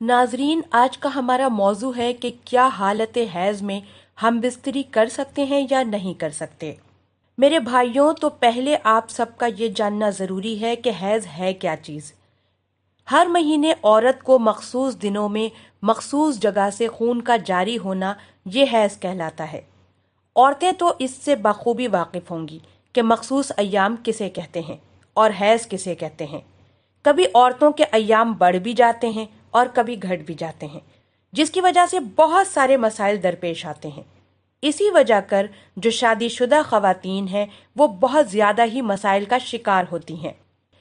नाजरीन, आज का हमारा मौजू है कि क्या हालत हैज़ में हम बिस्तरी कर सकते हैं या नहीं कर सकते। मेरे भाइयों, तो पहले आप सबका ये जानना ज़रूरी है कि हैज़ है क्या चीज़। हर महीने औरत को मखसूस दिनों में मखसूस जगह से खून का जारी होना ये हैज़ कहलाता है। औरतें तो इससे बखूबी वाकिफ़ होंगी कि मखसूस अय्याम किसे कहते हैं और हैज़ किसे कहते हैं। कभी औरतों के अय्याम बढ़ भी जाते हैं और कभी घट भी जाते हैं, जिसकी वजह से बहुत सारे मसाइल दरपेश आते हैं। इसी वजह कर जो शादीशुदा ख़वातीन हैं वो बहुत ज़्यादा ही मसाइल का शिकार होती हैं।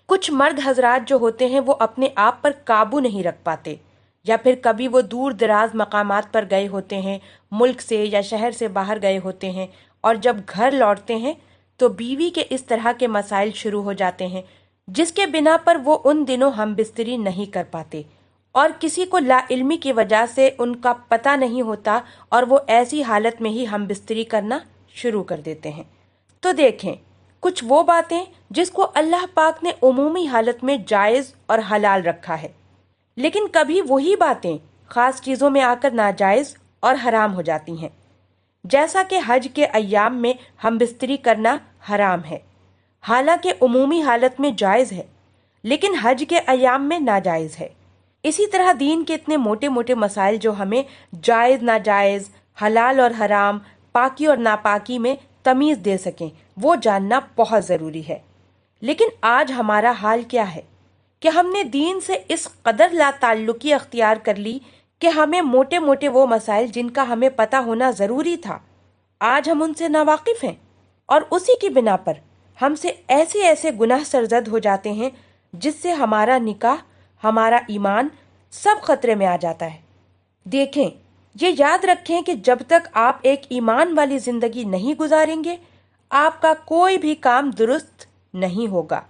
कुछ मर्द हजरात जो होते हैं वो अपने आप पर काबू नहीं रख पाते, या फिर कभी वो दूर दराज मकामात पर गए होते हैं, मुल्क से या शहर से बाहर गए होते हैं, और जब घर लौटते हैं तो बीवी के इस तरह के मसाइल शुरू हो जाते हैं जिसके बिना पर वो उन दिनों हम बिस्तरी नहीं कर पाते, और किसी को लाइल्मी की वजह से उनका पता नहीं होता और वो ऐसी हालत में ही हम बिस्तरी करना शुरू कर देते हैं। तो देखें, कुछ वो बातें जिसको अल्लाह पाक ने उमूमी हालत में जायज़ और हलाल रखा है, लेकिन कभी वही बातें ख़ास चीज़ों में आकर नाजायज़ और हराम हो जाती हैं। जैसा कि हज के अय्याम में हम बिस्तरी करना हराम है, हालांकि उमूमी हालत में जायज़ है, लेकिन हज के अय्याम में नाजायज़ है। इसी तरह दीन के इतने मोटे मोटे मसाइल जो हमें जायज़ नाजायज़, हलाल और हराम, पाकी और नापाकी में तमीज़ दे सकें, वो जानना बहुत ज़रूरी है। लेकिन आज हमारा हाल क्या है कि हमने दीन से इस कदर लाताल्लुकी अख्तियार कर ली कि हमें मोटे मोटे वो मसाइल जिनका हमें पता होना ज़रूरी था, आज हम उनसे नावाकिफ़ हैं, और उसी की बिना पर हमसे ऐसे ऐसे गुनाह सरजद हो जाते हैं जिससे हमारा निकाह, हमारा ईमान सब खतरे में आ जाता है। देखें, ये याद रखें कि जब तक आप एक ईमान वाली जिंदगी नहीं गुजारेंगे, आपका कोई भी काम दुरुस्त नहीं होगा।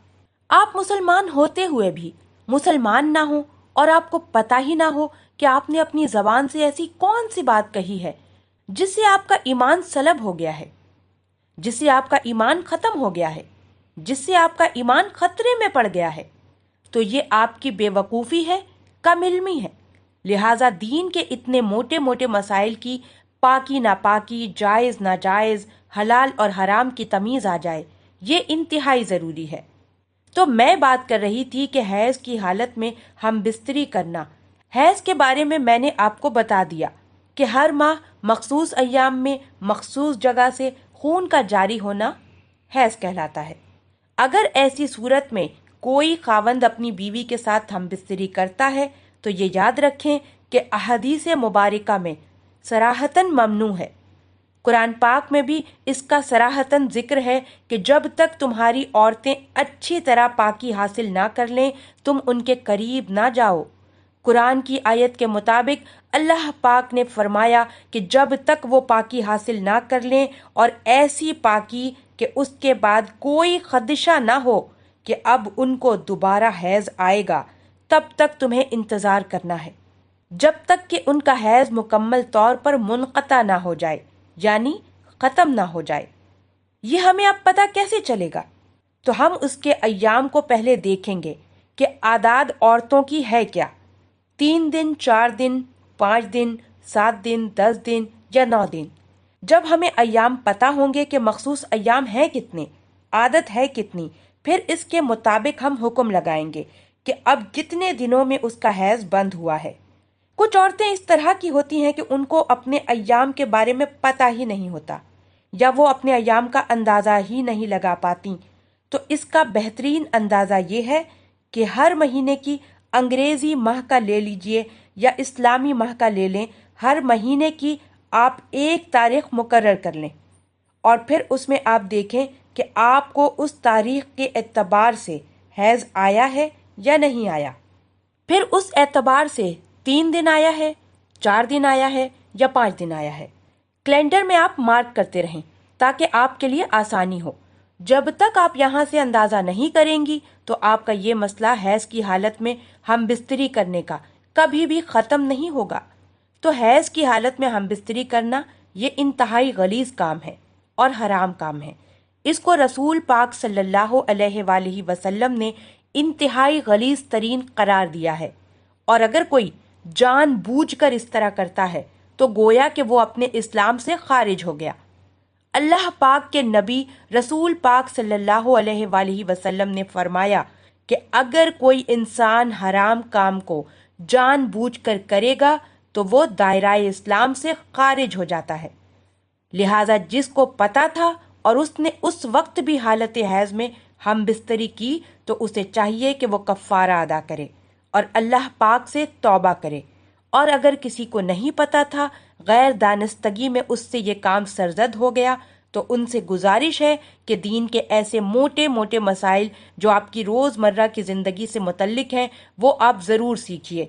आप मुसलमान होते हुए भी मुसलमान ना हो और आपको पता ही ना हो कि आपने अपनी जबान से ऐसी कौन सी बात कही है जिससे आपका ईमान सलब हो गया है, जिससे आपका ईमान खत्म हो गया है, जिससे आपका ईमान खतरे में पड़ गया है, तो ये आपकी बेवकूफ़ी है, कम इल्मी है। लिहाजा दीन के इतने मोटे मोटे मसाइल की पाकी नापाकी, जायज़ नाजायज़, हलाल और हराम की तमीज़ आ जाए, ये इंतहाई ज़रूरी है। तो मैं बात कर रही थी कि हैज़ की हालत में हम बिस्तरी करना। हैज़ के बारे में मैंने आपको बता दिया कि हर माह मखसूस अय्याम में मखसूस जगह से खून का जारी होना हैज़ कहलाता है। अगर ऐसी सूरत में कोई खावंद अपनी बीवी के साथ हम बिस्तरी करता है तो ये याद रखें कि अहदीस मुबारका में सराहतन ममनू है। कुरान पाक में भी इसका सराहतन जिक्र है कि जब तक तुम्हारी औरतें अच्छी तरह पाकी हासिल ना कर लें, तुम उनके करीब ना जाओ। कुरान की आयत के मुताबिक अल्लाह पाक ने फरमाया कि जब तक वो पाकी हासिल ना कर लें, और ऐसी पाकी कि उसके बाद कोई खदशा ना हो कि अब उनको दोबारा हैज़ आएगा, तब तक तुम्हें इंतज़ार करना है, जब तक कि उनका हैज़ मुकम्मल तौर पर मुनक़ता ना हो जाए, यानी ख़त्म ना हो जाए। ये हमें अब पता कैसे चलेगा? तो हम उसके अय्याम को पहले देखेंगे कि आदाद औरतों की है क्या। 3 दिन, 4 दिन, 5 दिन, 7 दिन, 10 दिन या 9 दिन। जब हमें अय्याम पता होंगे कि मखसूस अय्याम हैं कितने, आदत है कितनी, फिर इसके मुताबिक हम हुक्म लगाएंगे कि अब कितने दिनों में उसका हैज़ बंद हुआ है। कुछ औरतें इस तरह की होती हैं कि उनको अपने अय्याम के बारे में पता ही नहीं होता, या वो अपने अय्याम का अंदाज़ा ही नहीं लगा पाती। तो इसका बेहतरीन अंदाज़ा ये है कि हर महीने की अंग्रेज़ी माह का ले लीजिए या इस्लामी माह का ले लें, हर महीने की आप एक तारीख मुकर्रर कर लें, और फिर उसमें आप देखें कि आपको उस तारीख के एतबार से हैज़ आया है या नहीं आया। फिर उस एतबार से 3 दिन आया है, 4 दिन आया है या 5 दिन आया है। कैलेंडर में आप मार्क करते रहें ताकि आपके लिए आसानी हो। जब तक आप यहाँ से अंदाज़ा नहीं करेंगी तो आपका ये मसला हैज़ की हालत में हम बिस्तरी करने का कभी भी ख़त्म नहीं होगा। तो हैज़ की हालत में हम बिस्तरी करना ये इंतहाई गलीज़ काम है और हराम काम है। इसको रसूल पाक सल्लल्लाहु अलैहि वसल्लम ने इंतहाई गलीज़ तरीन करार दिया है, और अगर कोई جان بوجھ کر اس طرح کرتا ہے تو گویا کہ وہ اپنے اسلام سے خارج ہو گیا۔ اللہ پاک کے نبی رسول پاک صلی اللہ علیہ وآلہ وسلم نے فرمایا کہ اگر کوئی انسان حرام کام کو جان بوجھ کر کرے گا تو وہ دائرہ اسلام سے خارج ہو جاتا ہے۔ لہٰذا جس کو پتا تھا اور اس نے اس وقت بھی حالت حیض میں ہم بستری کی تو اسے چاہیے کہ وہ کفارہ ادا کرے اور اللہ پاک سے توبہ کرے، اور اگر کسی کو نہیں پتا تھا، غیر دانستگی میں اس سے یہ کام سرزد ہو گیا، تو ان سے گزارش ہے کہ دین کے ایسے موٹے موٹے مسائل جو آپ کی روز مرہ کی زندگی سے متعلق ہیں وہ آپ ضرور سیکھیے،